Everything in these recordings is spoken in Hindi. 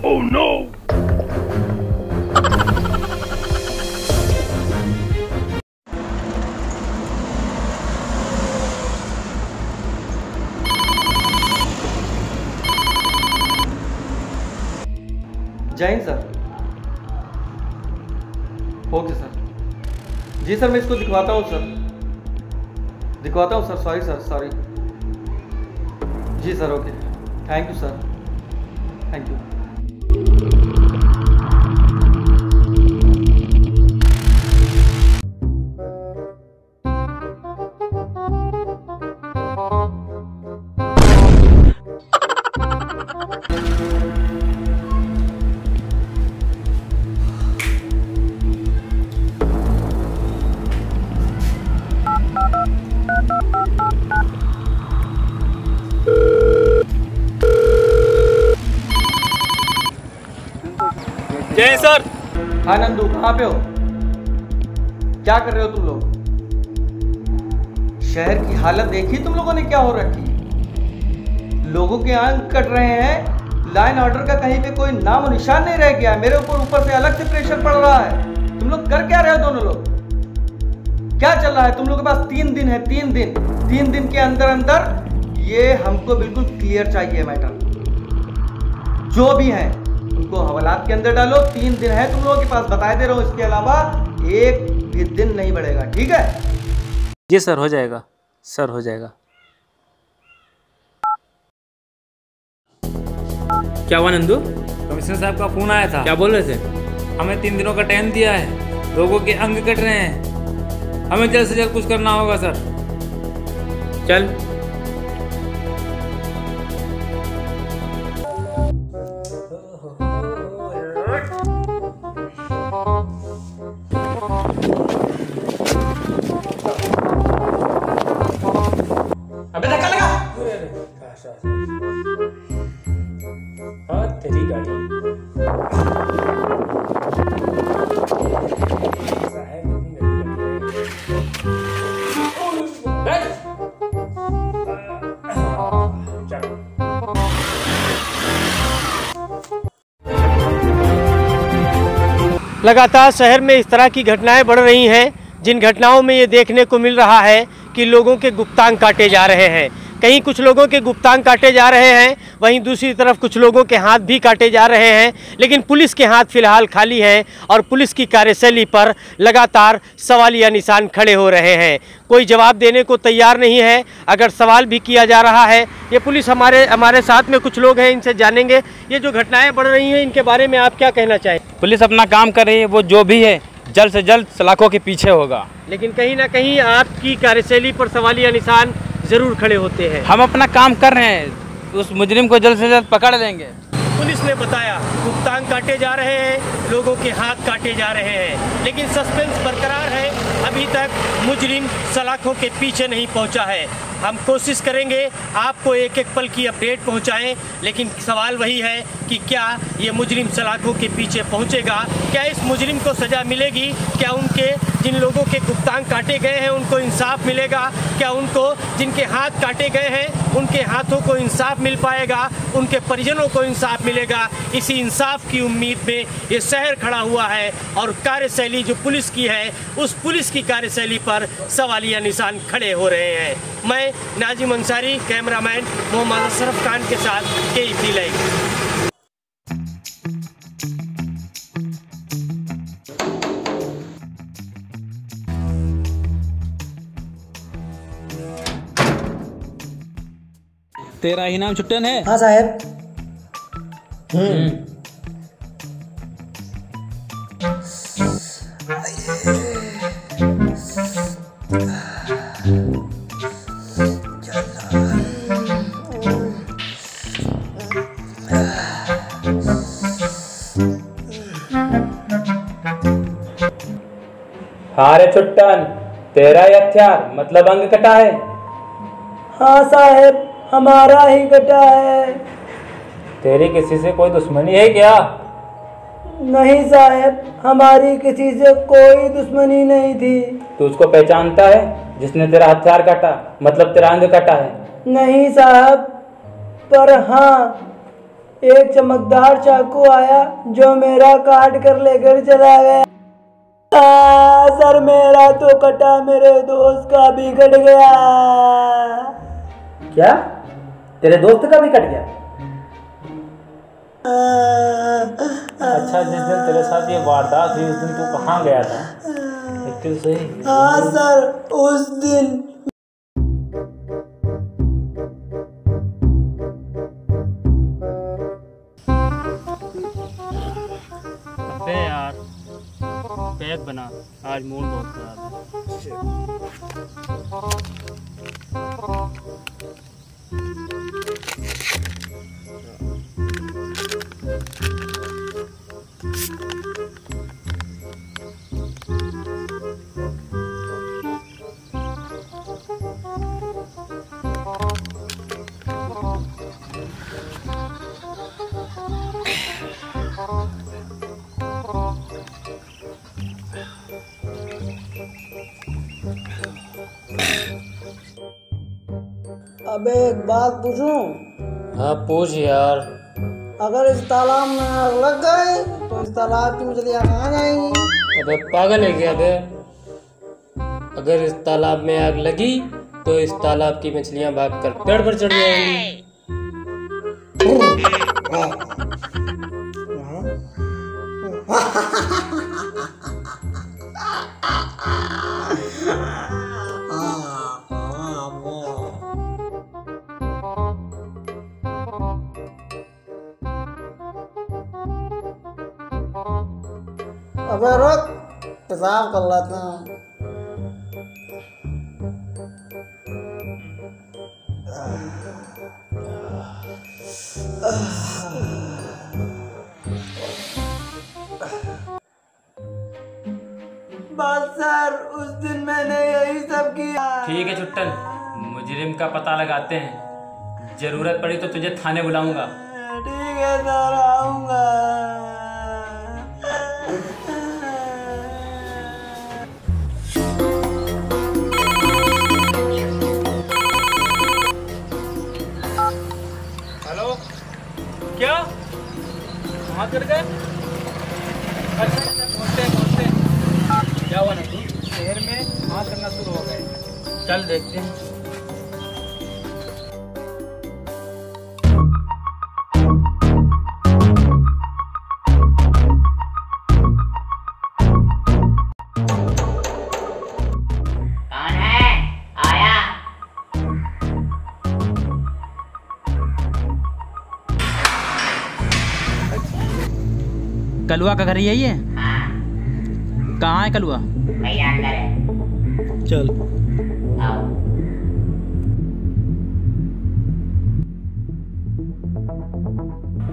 Oh no! Jai Hind sir. Okay sir. जी सर, मैं इसको दिखवाता हूँ सर, दिखवाता हूँ सर। Sorry sir, sorry. जी sir, okay. Thank you sir, thank you. जय सर। हाँ नंदू, कहाँ पे हो? क्या कर रहे हो तुम लोग? शहर की हालत देखी तुम लोगों ने क्या हो रखी? लोगों के अंग कट रहे हैं, लाइन ऑर्डर का कहीं पे कोई नाम और निशान नहीं रह गया। मेरे ऊपर से अलग से प्रेशर पड़ रहा है। तुम लोग कर क्या रहे हो दोनों लोग? क्या चल रहा है? तुम लोग के पास 3 दिन है, 3 दिन के अंदर अंदर ये हमको बिल्कुल क्लियर चाहिए मैटर। जो भी है उनको हवालात के अंदर डालो। 3 दिन है तुम लोगों के पास, बताए दे रहा हूं। इसके अलावा एक भी दिन नहीं बढ़ेगा, ठीक है? जी सर, हो जाएगा सर, हो जाएगा। क्या हुआ नंदू? कमिश्नर साहब का फोन आया था। क्या बोल रहे थे? हमें 3 दिनों का टाइम दिया है, लोगों के अंग कट रहे हैं, हमें जल्द से जल्द कुछ करना होगा सर। चल। अबे धक्का लगा। हाँ, तेरी गाड़ी। लगातार शहर में इस तरह की घटनाएं बढ़ रही हैं, जिन घटनाओं में ये देखने को मिल रहा है कि लोगों के गुप्तांग काटे जा रहे हैं। कहीं कुछ लोगों के गुप्तांग काटे जा रहे हैं, वहीं दूसरी तरफ कुछ लोगों के हाथ भी काटे जा रहे हैं। लेकिन पुलिस के हाथ फिलहाल खाली हैं और पुलिस की कार्यशैली पर लगातार सवालिया निशान खड़े हो रहे हैं। कोई जवाब देने को तैयार नहीं है। अगर सवाल भी किया जा रहा है, ये पुलिस हमारे साथ में कुछ लोग हैं, इनसे जानेंगे ये जो घटनाएं बढ़ रही हैं इनके बारे में आप क्या कहना चाहें? पुलिस अपना काम कर रही है, वो जो भी है जल्द से जल्द सलाखों के पीछे होगा। लेकिन कहीं ना कहीं आपकी कार्यशैली पर सवालिया निशान जरूर खड़े होते हैं। हम अपना काम कर रहे हैं, उस मुजरिम को जल्द से जल्द पकड़ लेंगे। पुलिस ने बताया गुप्तांग काटे जा रहे हैं, लोगों के हाथ काटे जा रहे हैं, लेकिन सस्पेंस बरकरार है। अभी तक मुजरिम सलाखों के पीछे नहीं पहुंचा है। हम कोशिश करेंगे आपको एक एक पल की अपडेट पहुंचाएं, लेकिन सवाल वही है कि क्या ये मुजरिम सलाखों के पीछे पहुंचेगा? क्या इस मुजरिम को सजा मिलेगी? क्या उनके जिन लोगों के गुप्तांग काटे गए हैं उनको इंसाफ मिलेगा? क्या उनको जिनके हाथ काटे गए हैं उनके हाथों को इंसाफ मिल पाएगा? उनके परिजनों को इंसाफ मिलेगा? इसी इंसाफ की उम्मीद में ये शहर खड़ा हुआ है और कार्यशैली जो पुलिस की है उस पुलिस की कार्यशैली पर सवालिया निशान खड़े हो रहे हैं। मैं नाजिम अंसारी, कैमरामैन मोहम्मद अशरफ खान के साथ KEP लाइव। तेरा ही नाम छुट्टन है? हाँ साहब। हाँ रे छुट्टन, तेरा ही हथियार मतलब अंग कटा है? हाँ साहब, हमारा ही कटा है। तेरी किसी से कोई दुश्मनी है क्या? नहीं साहब, हमारी किसी से कोई दुश्मनी नहीं थी। तू उसको पहचानता है जिसने तेरा हथियार काटा, मतलब तेरा अंग कटा है? नहीं साहब, पर हाँ, एक चमकदार चाकू आया जो मेरा काट कर लेकर चला गया। सर मेरा तो कटा, मेरे दोस्त का भी कट गया। क्या तेरे दोस्त का भी कट गया? अच्छा, जिस दिन तेरे साथ ये वारदात हुई उस दिन तू कहाँ गया था? तो सही। हाँ सर, उस दिन अबे यार पैक बना, आज मूड बहुत खराब अबे एक बात पूछूं? हाँ पूछ यार। अगर इस तालाब में आग लग गई तो इस तालाब की मछलियाँ कहाँ जाएंगी? अबे पागल है क्या बे? अगर इस तालाब में आग लगी तो इस तालाब की मछलियां भागकर पेड़ पर चढ़ जाएंगी। अबे रुक, पेशाब कर लेते हैं। बस सर, उस दिन मैंने यही सब किया। ठीक है छुट्टन, मुजरिम का पता लगाते हैं। जरूरत पड़ी तो तुझे थाने बुलाऊंगा। ठीक है सर, आऊंगा। हेलो, क्या कहाँ चढ़ गए? अच्छा पहुँचते क्या हुआ नंदू? शहर में हाथ करना शुरू हो गए। चल देखते हैं। कौन है? आया। कलुआ का घर यही है? हाँ, कहाँ है कलुआ? भैया अंदर है। चल। आओ।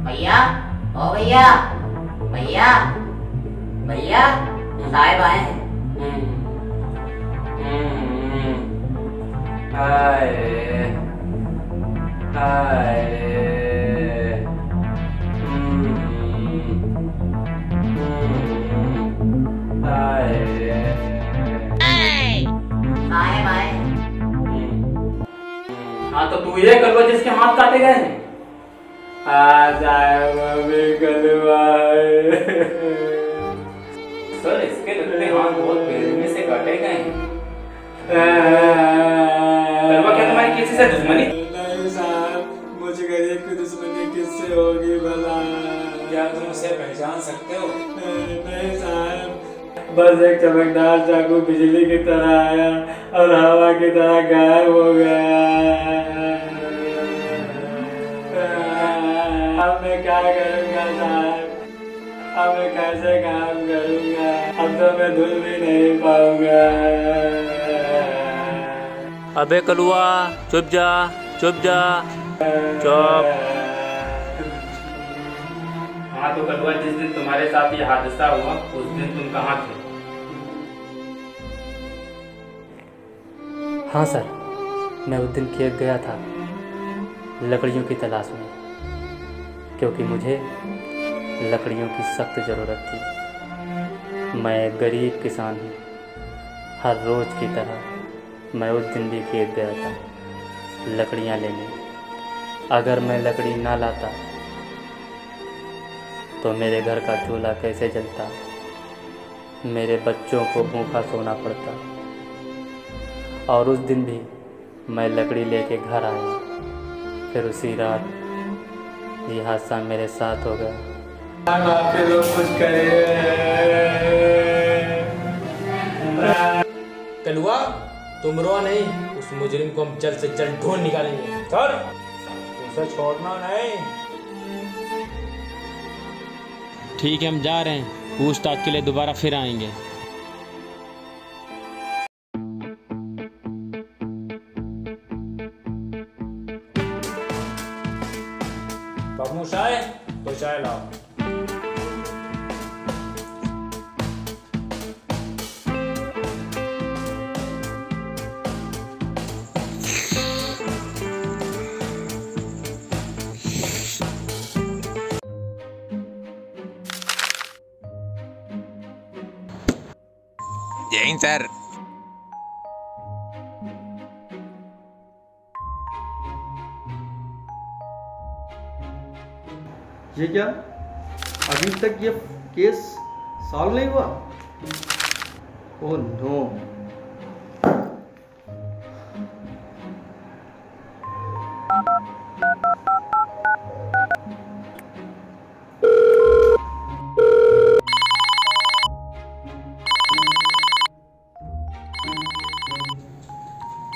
भैया, ओ भैया, भैया, भैया, साहब आए हैं। साहब आए हैं। हाँ तो तू ये कलुआ जिसके हाथ काटे गए हैं? सर इसके लगते हाथ बहुत बेरहमी से काटे गए हैं। कलुआ क्या तुम्हारी किसी से दुश्मनी? नहीं साहब, मुझ गरीब की दुश्मनी किससे होगी भला? क्या तुम उसे पहचान सकते हो? नहीं साहब, बस एक चमकदार चाकू बिजली की तरह आया और हवा की तरह गायब हो गया। अब मैं क्या करूँगा साहब? अब मैं कैसे काम करूँगा? अब तो मैं धुल भी नहीं पाऊंगा। अबे कलुआ चुप जा, चुप जा, चुप। हाँ तो कलुआ, जिस दिन तुम्हारे साथ ये हादसा हुआ उस दिन तुम कहाँ थे? हाँ सर, मैं उस दिन खेत गया था लकड़ियों की तलाश में, क्योंकि मुझे लकड़ियों की सख्त ज़रूरत थी। मैं एक गरीब किसान हूँ। हर रोज़ की तरह मैं उस दिन भी खेत गया था लकड़ियाँ लेने। अगर मैं लकड़ी ना लाता तो मेरे घर का चूल्हा कैसे जलता, मेरे बच्चों को भूखा सोना पड़ता। और उस दिन भी मैं लकड़ी लेके घर आया, फिर उसी रात ये हादसा मेरे साथ हो गया। कलुआ, तुम रो नहीं, उस मुजरिम को हम जल्द से जल्द ढूंढ निकालेंगे। सर उसे छोड़ना नहीं। ठीक है, हम जा रहे हैं, पूछताछ के लिए दोबारा फिर आएंगे। बाबू चाय तो चाय लाओ। जय सर। ये क्या, अभी तक ये केस सॉल्व नहीं हुआ? Oh no.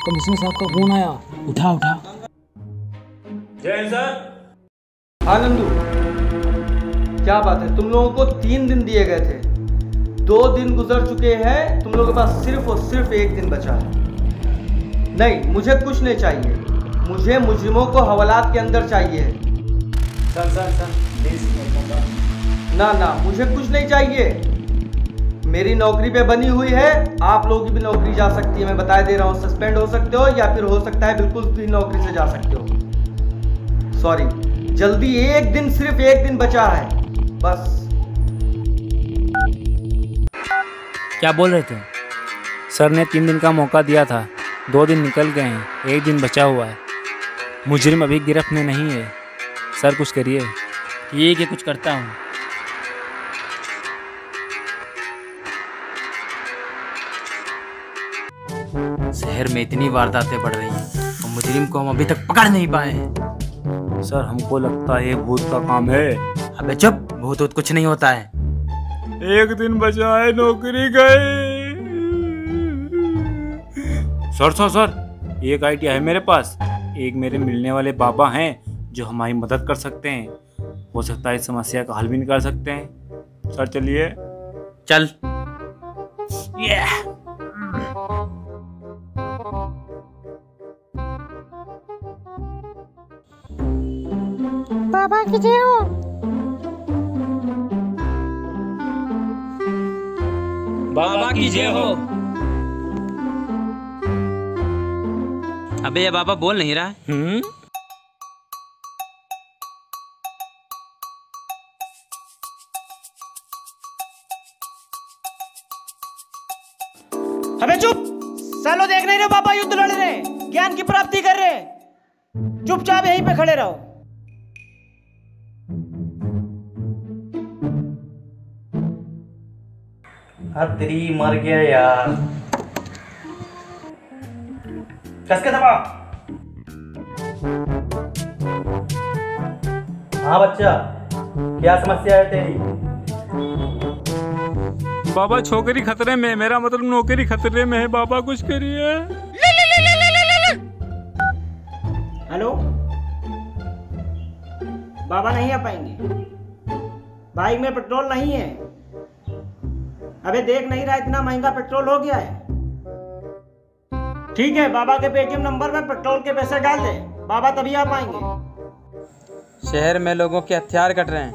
कमिश्नर साहब का फोन आया, उठा उठा। जय सर। हाँ नंदू, क्या बात है? तुम लोगों को 3 दिन दिए गए थे, 2 दिन गुजर चुके हैं, तुम लोगों के पास सिर्फ और सिर्फ 1 दिन बचा है। नहीं, मुझे कुछ नहीं चाहिए, मुझे मुजरिमों को हवालात के अंदर चाहिए। Sir please. ना ना, मुझे कुछ नहीं चाहिए। मेरी नौकरी पे बनी हुई है, आप लोगों की भी नौकरी जा सकती है। मैं बता दे रहा हूँ, सस्पेंड हो सकते हो या फिर हो सकता है बिल्कुल भी नौकरी से जा सकते हो। सॉरी, जल्दी 1 दिन, सिर्फ 1 दिन बचा है बस। क्या बोल रहे थे? सर ने 3 दिन का मौका दिया था, 2 दिन निकल गए हैं, 1 दिन बचा हुआ है। मुजरिम अभी गिरफ्त में नहीं है। सर कुछ करिए। ठीक है, कुछ करता हूँ। शहर में इतनी वारदातें बढ़ रही हैं और मुजरिम को हम अभी तक पकड़ नहीं पाए हैं। सर हमको लगता है ये भूत का काम है। अबे चुप, भूत कुछ नहीं होता है। 1 दिन बचा है, नौकरी गई। सर एक आइडिया है मेरे पास। एक मेरे मिलने वाले बाबा हैं जो हमारी मदद कर सकते हैं। हो सकता है इस समस्या का हल भी निकाल सकते हैं। सर चलिए। चल। बाबा की जय हो। बाबा की जय हो। अबे ये बाबा बोल नहीं रहा है। अबे चुप, सालों देख नहीं रहे बाबा युद्ध लड़ रहे, ज्ञान की प्राप्ति कर रहे। चुपचाप यहीं पे खड़े रहो। तेरी मर गया यार। कस के दबा। हाँ बच्चा, क्या समस्या है तेरी? बाबा छोकरी खतरे में, मेरा मतलब नौकरी खतरे में है। बाबा कुछ करिए। हेलो, बाबा नहीं आ पाएंगे, बाइक में पेट्रोल नहीं है। अबे देख नहीं रहा इतना महंगा पेट्रोल हो गया है। ठीक है, बाबा के पेटीएम नंबर में पेट्रोल के पैसे डाल दे, बाबा तभी आ पाएंगे। शहर में लोगों के हथियार कट रहे हैं,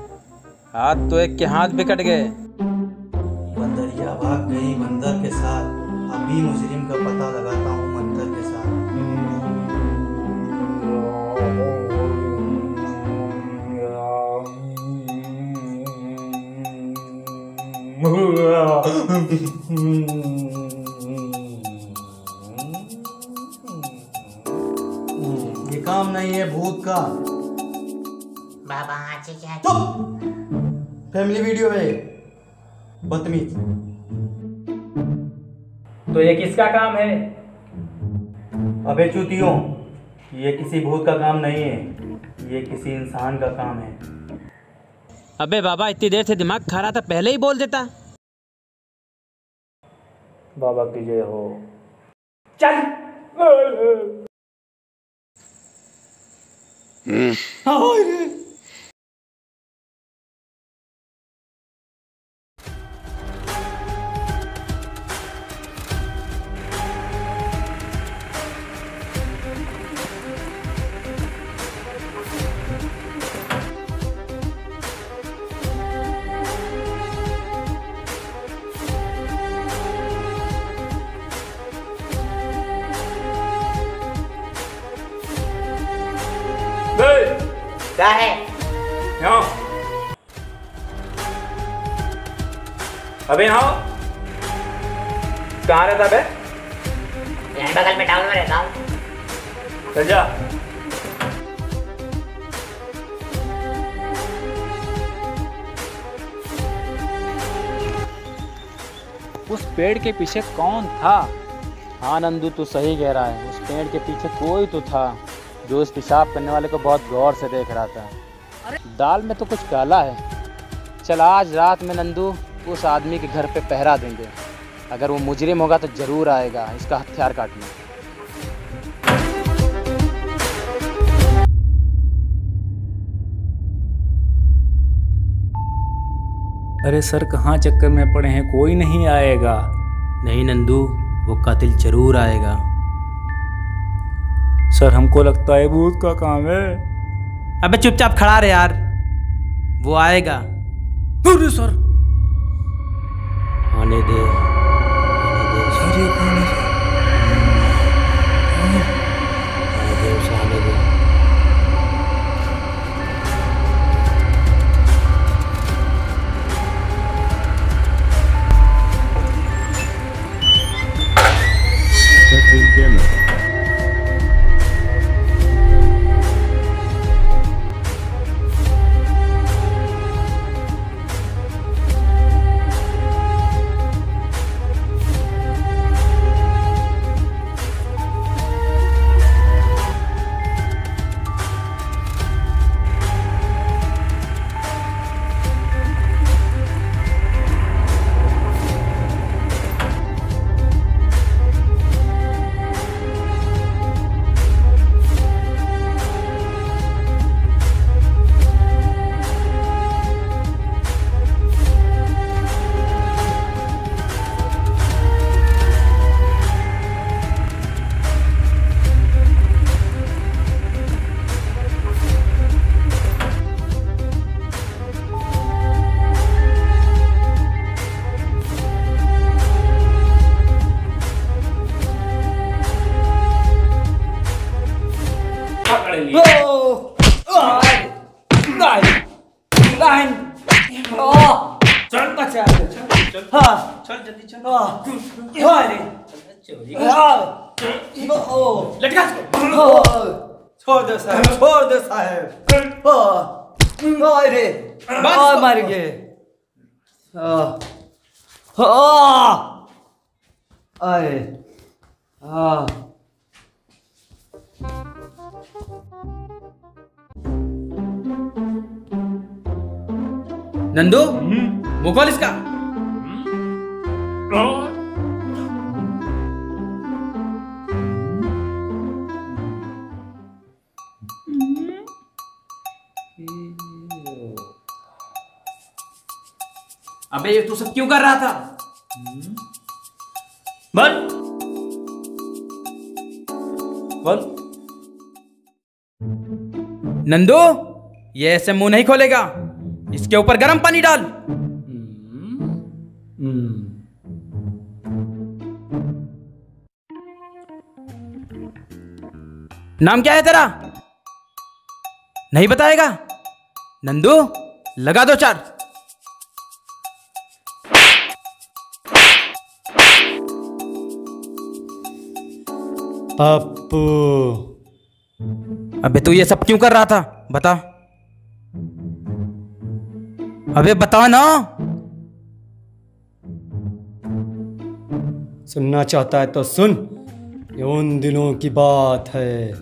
हाथ तो एक के हाथ भी कट गए। बंदरिया भाग गई बंदर के साथ, अभी मुजरिम का पता लगाता हूँ मंतर के साथ। ये काम नहीं है भूत का। बाबा आचे क्या? फैमिली वीडियो है, बदतमीज। तो ये किसका काम है? अबे चूतियों, ये किसी भूत का काम नहीं है, ये किसी इंसान का काम है। अबे बाबा, इतनी देर से दिमाग खा रहा था, पहले ही बोल देता। बाबा की जय हो। चल। क्या है? यहाँ अबे यहाँ कहाँ रहता बे? यहीं बगल में टाउन में रहता हूँ। चल जा। उस पेड़ के पीछे कौन था? हाँ नंदू, तू सही कह रहा है। उस पेड़ के पीछे कोई तो था जो उस पेशाब करने वाले को बहुत गौर से देख रहा था। दाल में तो कुछ काला है। चल आज रात में नंदू उस आदमी के घर पे पहरा देंगे। अगर वो मुजरिम होगा तो जरूर आएगा इसका हथियार काटने। अरे सर, कहाँ चक्कर में पड़े हैं? कोई नहीं आएगा। नहीं नंदू, वो कातिल जरूर आएगा। सर, हमको लगता है भूत का काम है। अबे चुपचाप खड़ा रहे यार, वो आएगा। अरे सर, आने दे, आने दे। सर ये कौन है? आने दे उसे, आने दे। चल जल्दी चल। लटका छोड़ दो साहब, छोड़ दो साहब। अरे मर गए। अरे नंदू, वो कॉल इसका। अबे ये तू सब क्यों कर रहा था? बोल बोल। नंदू, ये ऐसे मुंह नहीं खोलेगा। इसके ऊपर गर्म पानी डाल। नाम क्या है तेरा? नहीं बताएगा? नंदू, लगा दो चार। पप्पू। अबे तू ये सब क्यों कर रहा था? बता। अबे बताओ ना। सुनना चाहता है तो सुन। ये उन दिनों की बात है।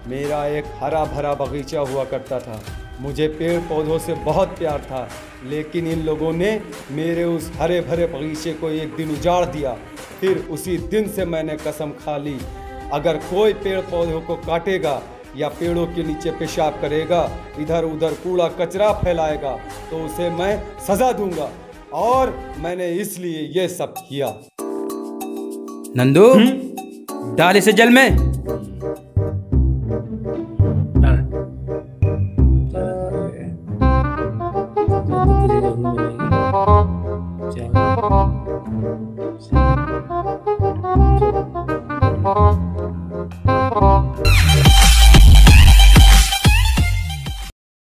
मेरा एक हरा भरा बगीचा हुआ करता था। मुझे पेड़ पौधों से बहुत प्यार था, लेकिन इन लोगों ने मेरे उस हरे भरे बगीचे को एक दिन उजाड़ दिया। फिर उसी दिन से मैंने कसम खा ली, अगर कोई पेड़ पौधों को काटेगा या पेड़ों के नीचे पेशाब करेगा, इधर उधर कूड़ा कचरा फैलाएगा, तो उसे मैं सजा दूंगा। और मैंने इसलिए ये सब किया। नंदू, डाल इसे जल में। चल